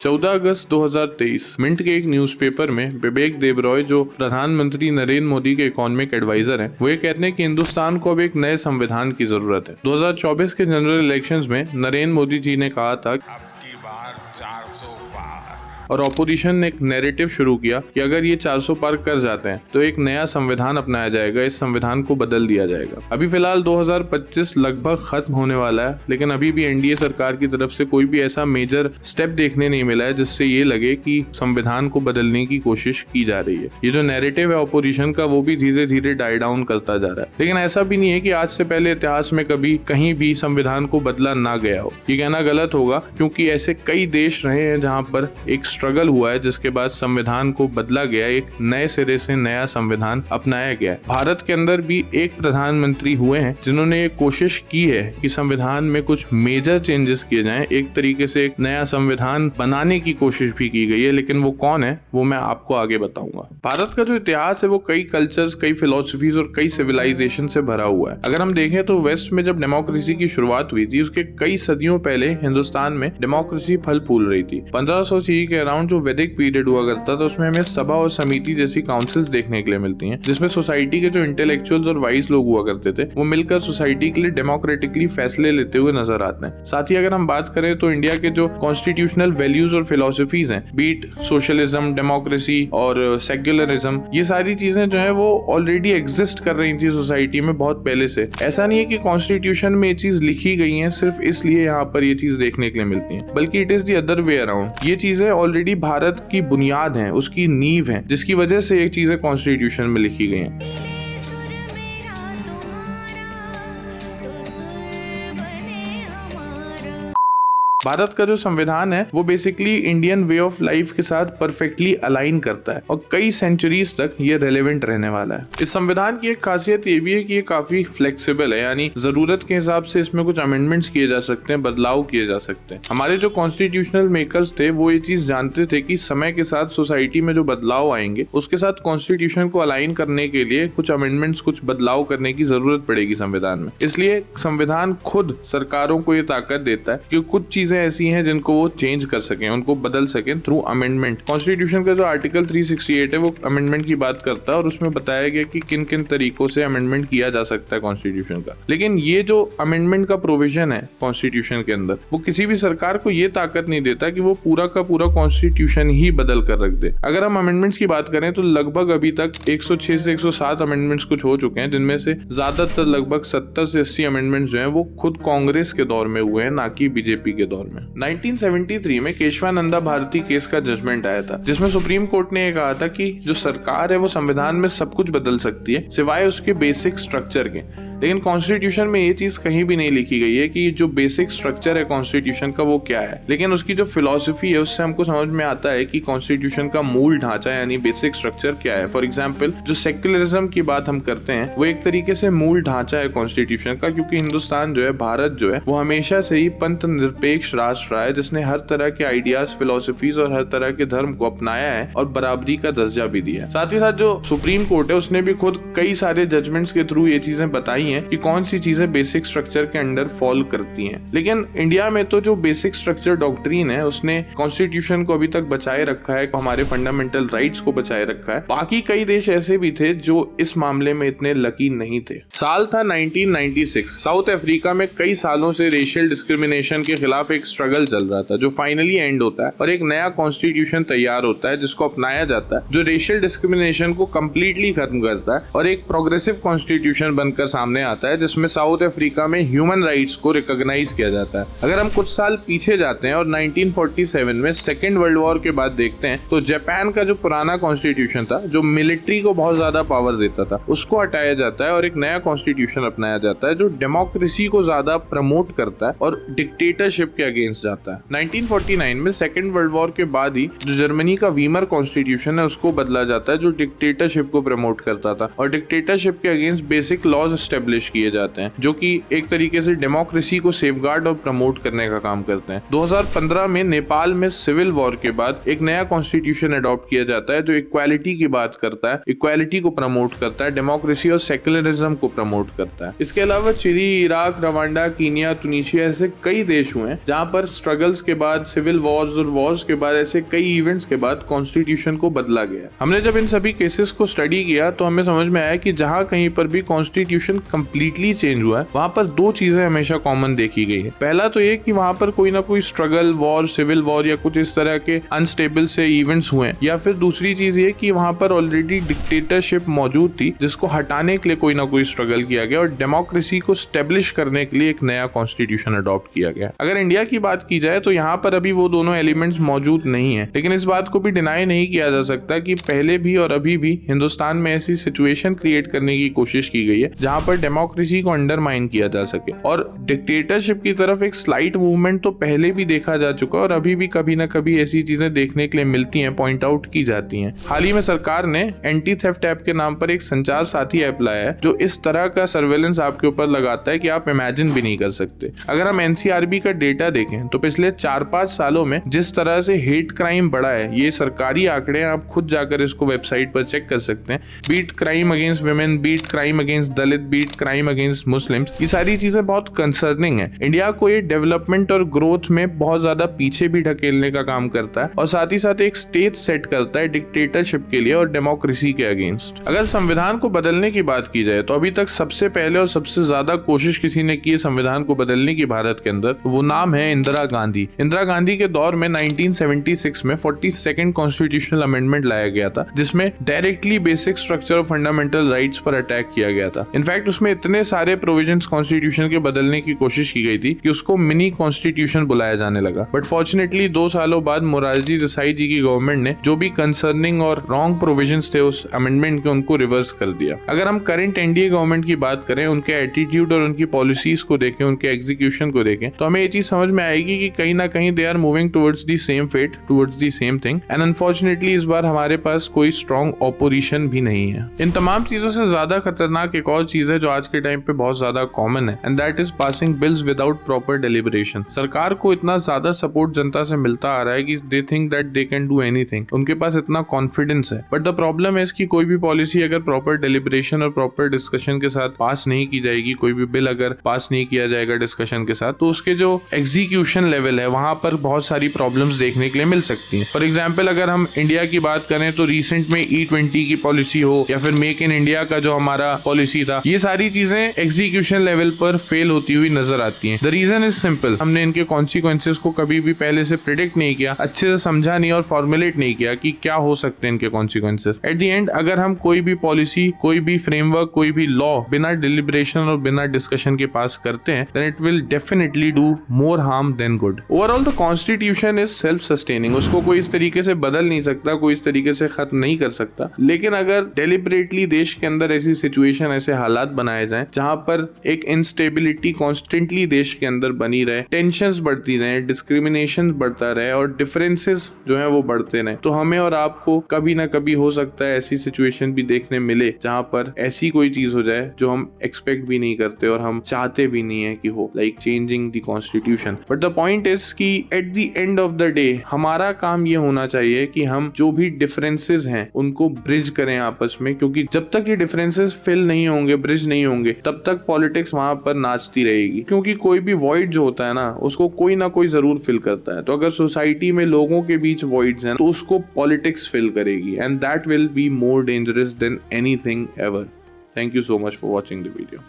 14 अगस्त 2023 mint के एक newspaper में विवेक देबरॉय, जो प्रधानमंत्री नरेंद्र मोदी के इकोनॉमिक एडवाइजर हैं, वो ये कहते हैं कि हिंदुस्तान को अब एक नए संविधान की जरूरत है। 2024 के जनरल इलेक्शंस में नरेंद्र मोदी जी ने कहा था अब की बार 400 पार। और ऑपोजिशन ने एक नैरेटिव शुरू किया कि अगर ये 400 पार कर जाते हैं तो एक नया संविधान अपनाया जाएगा, इस संविधान को बदल दिया जाएगा। अभी फिलहाल 2025 लगभग खत्म होने वाला है, लेकिन अभी भी एनडीए सरकार की तरफ से कोई भी ऐसा मेजर स्टेप देखने नहीं मिला है जिससे ये लगे कि संविधान को बदलने की कोशिश की जा रही है। ये जो नैरेटिव है ऑपोजिशन का, वो भी धीरे धीरे डाई डाउन करता जा रहा है। लेकिन ऐसा भी नहीं है कि आज से पहले इतिहास में कभी कहीं भी संविधान को बदला ना गया हो। ये कहना गलत होगा, क्योंकि ऐसे कई देश रहे हैं जहां पर एक स्ट्रगल हुआ है जिसके बाद संविधान को बदला गया, एक नए सिरे से नया संविधान अपनाया गया है। भारत के अंदर भी एक प्रधानमंत्री हुए हैं जिन्होंने ये कोशिश की है कि संविधान में कुछ मेजर चेंजेस किए जाएं, एक तरीके से एक नया संविधान बनाने की कोशिश भी की गई है। लेकिन वो कौन है वो मैं आपको आगे बताऊंगा। भारत का जो इतिहास है वो कई कल्चर्स, कई फिलोसफीज और कई सिविलाइजेशन से भरा हुआ है। अगर हम देखें तो वेस्ट में जब डेमोक्रेसी की शुरुआत हुई थी, उसके कई सदियों पहले हिंदुस्तान में डेमोक्रेसी फल फूल रही थी। 1500 सी के अराउंड जो वैदिक पीरियड हुआ करता था, उसमें हमें सभा और समिति जैसी काउंसिल्स देखने के लिए मिलती हैं, जिसमें सोसाइटी के जो इंटेलेक्चुअल्स और वाइज लोग हुआ करते थे वो मिलकर सोसाइटी के लिए डेमोक्रेटिकली फैसले लेते हुए नजर आते हैं। साथ ही अगर हम बात करें तो इंडिया के जो कॉन्स्टिट्यूशनल वैल्यूज और फिलोसफीज हैं, बीट सोशलिज्म, डेमोक्रेसी और सेक्युलरिज्म, ये सारी चीजें जो है वो ऑलरेडी एग्जिस्ट कर रही थी सोसाइटी में बहुत पहले से। ऐसा नहीं है कि कॉन्स्टिट्यूशन में ये चीज लिखी गई है सिर्फ इसलिए यहाँ पर ये चीज देखने के लिए मिलती है, बल्कि it is the other way around. ये चीजें ऑलरेडी भारत की बुनियाद हैं, उसकी नींव है, जिसकी वजह से ये चीजें कॉन्स्टिट्यूशन में लिखी गई हैं। भारत का जो संविधान है वो basically Indian way of life के साथ परफेक्टली अलाइन करता है और कई सेंचुरीज तक ये रेलेवेंट रहने वाला है। इस संविधान की एक खासियत ये भी है कि ये काफी फ्लेक्सिबल है, यानी जरूरत के हिसाब से इसमें कुछ अमेंडमेंट्स किए जा सकते हैं, बदलाव किए जा सकते हैं। हमारे जो कॉन्स्टिट्यूशनल मेकर्स थे वो ये चीज जानते थे कि समय के साथ सोसाइटी में जो बदलाव आएंगे उसके साथ कॉन्स्टिट्यूशन को अलाइन करने के लिए कुछ अमेंडमेंट्स, कुछ बदलाव करने की जरूरत पड़ेगी संविधान में। इसलिए संविधान खुद सरकारों को ये ताकत देता है कि कुछ चीजें ऐसी हैं जिनको वो चेंज कर सकें, उनको बदल सकें थ्रू अमेंडमेंट। कॉन्स्टिट्यूशन का जो आर्टिकल 368 है वो अमेंडमेंट की बात करता है और उसमें बताया गया कि किन किन तरीकों से अमेंडमेंट किया जा सकता है कॉन्स्टिट्यूशन का। लेकिन ये जो अमेंडमेंट का प्रोविजन है कॉन्स्टिट्यूशन के अंदर, वो किसी भी सरकार को ये ताकत नहीं देता कि वो पूरा का पूरा कॉन्स्टिट्यूशन ही बदल कर रख दे। अगर हम अमेंडमेंट्स की बात करें तो लगभग अभी तक 106 से 107 अमेंडमेंट्स कुछ हो चुके हैं, जिनमें से ज्यादातर लगभग 70 से 80 अमेंडमेंट्स जो हैं वो खुद कांग्रेस के दौर में हुए हैं, ना कि बीजेपी के दौर में। 1973 में केशवानंदा भारती केस का जजमेंट आया था, जिसमें सुप्रीम कोर्ट ने कहा था कि जो सरकार है वो संविधान में सब कुछ बदल सकती है सिवाय उसके बेसिक स्ट्रक्चर के। लेकिन कॉन्स्टिट्यूशन में ये चीज कहीं भी नहीं लिखी गई है कि जो बेसिक स्ट्रक्चर है कॉन्स्टिट्यूशन का वो क्या है। लेकिन उसकी जो फिलॉसफी है उससे हमको समझ में आता है कि कॉन्स्टिट्यूशन का मूल ढांचा यानी बेसिक स्ट्रक्चर क्या है। फॉर एग्जाम्पल, जो सेक्युलरिज्म की बात हम करते हैं वो एक तरीके से मूल ढांचा है कॉन्स्टिट्यूशन का, क्योंकि हिंदुस्तान जो है, भारत जो है, वो हमेशा से ही पंथ निरपेक्ष राष्ट्र रहा है, जिसने हर तरह के आइडियाज, फिलोसफीज और हर तरह के धर्म को अपनाया है और बराबरी का दर्जा भी दिया है। साथ ही साथ जो सुप्रीम कोर्ट है उसने भी खुद कई सारे जजमेंट्स के थ्रू ये चीजें बताई हैं कि कौन सी चीजें बेसिक स्ट्रक्चर के अंडर फॉल करती हैं। लेकिन इंडिया में तो जो बेसिक स्ट्रक्चर डॉक्ट्रिन है उसने कॉन्स्टिट्यूशन को अभी तक बचाए रखा है, हमारे फंडामेंटल राइट्स को बचाए रखा है। बाकी कई देश ऐसे भी थे जो इस मामले में इतने लकी नहीं थे। साल था 1996। साउथ अफ्रीका में कई सालों से रेशियल डिस्क्रिमिनेशन के खिलाफ एक स्ट्रगल चल रहा था, जो फाइनली एंड होता है और एक नया कॉन्स्टिट्यूशन तैयार होता है जिसको अपनाया जाता है, जो रेशियल डिस्क्रिमिनेशन को कंप्लीटली खत्म करता है और एक प्रोग्रेसिव कॉन्स्टिट्यूशन बनकर सामने आता है, जिसमें साउथ अफ्रीका में ह्यूमन राइट्स को रिकॉग्नाइज किया जाता है। अगर हम कुछ साल पीछे जाते हैं और 1947 में सेकेंड वर्ल्ड वॉर के बाद देखते हैं तो जापान का जो पुराना कॉन्स्टिट्यूशन था, जो मिलिट्री को बहुत ज्यादा पावर देता था, उसको हटाया जाता है और एक नया कॉन्स्टिट्यूशन अपनाया जाता है जो डेमोक्रेसी को ज्यादा प्रमोट करता है और डिक्टेटरशिप के अगेंस्ट जाता है। 1949 में सेकेंड वर्ल्ड वॉर के बाद ही जो जर्मनी का वीमर कॉन्स्टिट्यूशन है उसको बदला जाता है, जो डिक्टेटरशिप को प्रमोट करता था और डिक्टेटरशिप के against basic laws establish establish किए जाते हैं जो कि एक तरीके से डेमोक्रेसी को सेफगार्ड और प्रमोट करने का काम करते हैं। 2015 में नेपाल में सिविल वॉर के बाद एक नया कॉन्स्टिट्यूशन अडॉप्ट किया जाता है जो इक्वालिटी की बात करता है, इक्वालिटी को प्रमोट करता है, डेमोक्रेसी और सेक्युलरिज्म को प्रमोट करता है। इसके अलावा चिली, इराक, रवांडा, कीनिया, तुनिशिया ऐसे कई देश हुए हैं जहां पर स्ट्रगल्स के बाद, सिविल वॉर्स और वॉर्स के बाद, ऐसे कई इवेंट्स के बाद कॉन्स्टिट्यूशन को बदला गया। हमने जब इन सभी केसेस को स्टडी किया तो हमें समझ में आया कि जहां कहीं पर भी कॉन्स्टिट्यूशन कंप्लीटली चेंज हुआ है वहां पर दो चीजें हमेशा कॉमन देखी गई है। पहला तो ये कि वहां पर कोई ना कोई स्ट्रगल, वॉर, सिविल वॉर या कुछ इस तरह के अनस्टेबल से इवेंट्स हुए, या फिर दूसरी चीज ये कि वहां पर ऑलरेडी डिक्टेटरशिप मौजूद थी जिसको हटाने के लिए कोई ना कोई स्ट्रगल किया गया और डेमोक्रेसी को स्टेब्लिश करने के लिए एक नया कॉन्स्टिट्यूशन अडॉप्ट किया गया। अगर इंडिया की बात की जाए तो यहाँ पर अभी वो दोनों एलिमेंट्स मौजूद नहीं है, लेकिन इस बात को भी डिनाई नहीं किया जा सकता कि पहले भी और अभी भी हिंदुस्तान में ऐसी सिचुएशन क्रिएट करने की कोशिश की गई है जहां पर डेमोक्रेसी को अंडरमाइन किया जा सके, और डिक्टेटरशिप की तरफ एक स्लाइट मूवमेंट तो पहले भी देखा जा चुका है और अभी भी कभी ना कभी ऐसी चीजें देखने के लिए मिलती हैं, पॉइंट आउट की जाती हैं। हाल ही में सरकार ने एंटी थेफ्ट ऐप के नाम पर एक संचार साथी ऐप लाया है जो इस तरह का सर्वेलेंस आपके ऊपर लगाता है कि आप इमेजिन भी नहीं कर सकते। अगर हम एनसीआरबी का डेटा देखें तो पिछले 4-5 सालों में जिस तरह से हेट क्राइम बढ़ा है, ये सरकारी आंकड़े, आप खुद जाकर इसको वेबसाइट पर चेक कर सकते हैं। Beat crime against women, beat crime against Dalit, beat crime against Muslims, ये सारी चीजें बहुत कंसर्निंग है। इंडिया को ये डेवलपमेंट और ग्रोथ में बहुत ज्यादा पीछे भी ढकेलने का काम करता है और साथ ही साथ एक स्टेज सेट करता है डिक्टेटरशिप के लिए और डेमोक्रेसी के अगेंस्ट। अगर संविधान को बदलने की बात की जाए तो अभी तक सबसे पहले और सबसे ज्यादा कोशिश किसी ने की संविधान को बदलने की भारत के अंदर, वो नाम है इंदिरा गांधी। इंदिरा गांधी के दौर में 1976 में 42nd कॉन्स्टिट्यूशनल अमेंडमेंट लाया गया था जिसमें डायरेक्टली बेसिक स्ट्रक्चर और फंडामेंटल राइट्स पर अटैक किया गया था। इनफैक्ट उसमें इतने सारे प्रोविजंस कॉन्स्टिट्यूशन के बदलने की कोशिश की गई थी कि उसको मिनी कॉन्स्टिट्यूशन बुलाया जाने लगा। बट फॉर्चुनेटली 2 सालों बाद मोरारजी देसाई जी की गवर्नमेंट ने जो भी कंसर्निंग और रॉन्ग प्रोविजंस थे उस अमेंडमेंट के, उनको रिवर्स कर दिया। अगर हम करंट एनडीए गवर्नमेंट की बात करें, उनके एटीट्यूड और उनकी पॉलिसीज को देखें, उनके एग्जीक्यूशन को देखें, तो हमें ये चीज समझ में आएगी कि कहीं ना कहीं they are moving towards the same fate, towards the same thing. And unfortunately इस बार हमारे पास कोई स्ट्रॉन्ग ऑपोजिशन भी नहीं है। इन तमाम चीजों से ज्यादा खतरनाक एक और चीज है जो आज के टाइम पे बहुत ज्यादा कॉमन है, and that is passing bills without proper deliberation. सरकार को इतना ज्यादा सपोर्ट जनता से मिलता आ रहा है कि they think that they can do anything, उनके पास इतना कॉन्फिडेंस है। बट द प्रॉब्लम है कि कोई भी पॉलिसी अगर प्रॉपर डेलिब्रेशन और प्रॉपर डिस्कशन के साथ पास नहीं की जाएगी, कोई भी बिल अगर पास नहीं किया जाएगा डिस्कशन के साथ, तो उसके जो एग्जीक्यूशन लेवल है वहां पर बहुत सारी प्रॉब्लम्स देखने के लिए मिल सकती हैं। फॉर एग्जाम्पल अगर हम इंडिया की बात करें तो रिसेंट में E20 की पॉलिसी हो या फिर मेक इन इंडिया का जो हमारा पॉलिसी था, ये सारी चीजें एग्जीक्यूशन लेवल पर फेल होती हुई नजर आती हैं। द रीजन इज सिंपल, हमने इनके कॉन्सिक्वेंसेस को कभी भी पहले से प्रिडिक्ट नहीं किया, अच्छे से समझा नहीं और फॉर्मुलेट नहीं किया कि क्या हो सकते हैं इनके कॉन्सिक्वेंसेस। एट द एंड अगर हम कोई भी पॉलिसी, कोई भी फ्रेमवर्क, कोई भी लॉ बिना डिलिब्रेशन और बिना डिस्कशन के पास करते हैं, then it will definitely do more harm than good. Overall the constitution is self sustaining, उसको कोई इस तरीके से बदल नहीं सकता, कोई इस तरीके से खत्म नहीं कर सकता। लेकिन अगर डेलिबरेटली देश के अंदर ऐसी सिचुएशन, ऐसे हालात बनाए जाएं जहां पर एक इंस्टेबिलिटी कॉन्स्टेंटली देश के अंदर बनी रहे, टेंशंस बढ़ती रहे, डिस्क्रिमिनेशन बढ़ता रहे और डिफरेंसेस जो है वो बढ़ते रहे, तो हमें और आपको कभी ना कभी हो सकता है ऐसी सिचुएशन भी देखने मिले जहां पर ऐसी कोई चीज हो जाए जो हम एक्सपेक्ट भी नहीं करते और हम चाहते भी नहीं है कि हो, like changing the constitution. But the point is कि at the end of the day हमारा काम ये होना चाहिए कि हम जो भी डिफरेंसेस हैं उनको ब्रिज करें आपस में, क्योंकि जब तक ये डिफरेंसेस फिल नहीं होंगे, ब्रिज नहीं होंगे, तब तक पॉलिटिक्स वहां पर नाचती रहेगी। क्योंकि कोई भी वॉइड जो होता है ना, उसको कोई ना कोई जरूर फिल करता है। तो अगर सोसाइटी में लोगों के बीच वॉइड्स हैं तो उसको पॉलिटिक्स फिल करेगी, and that will be more dangerous than anything ever. Thank you so much for watching the video.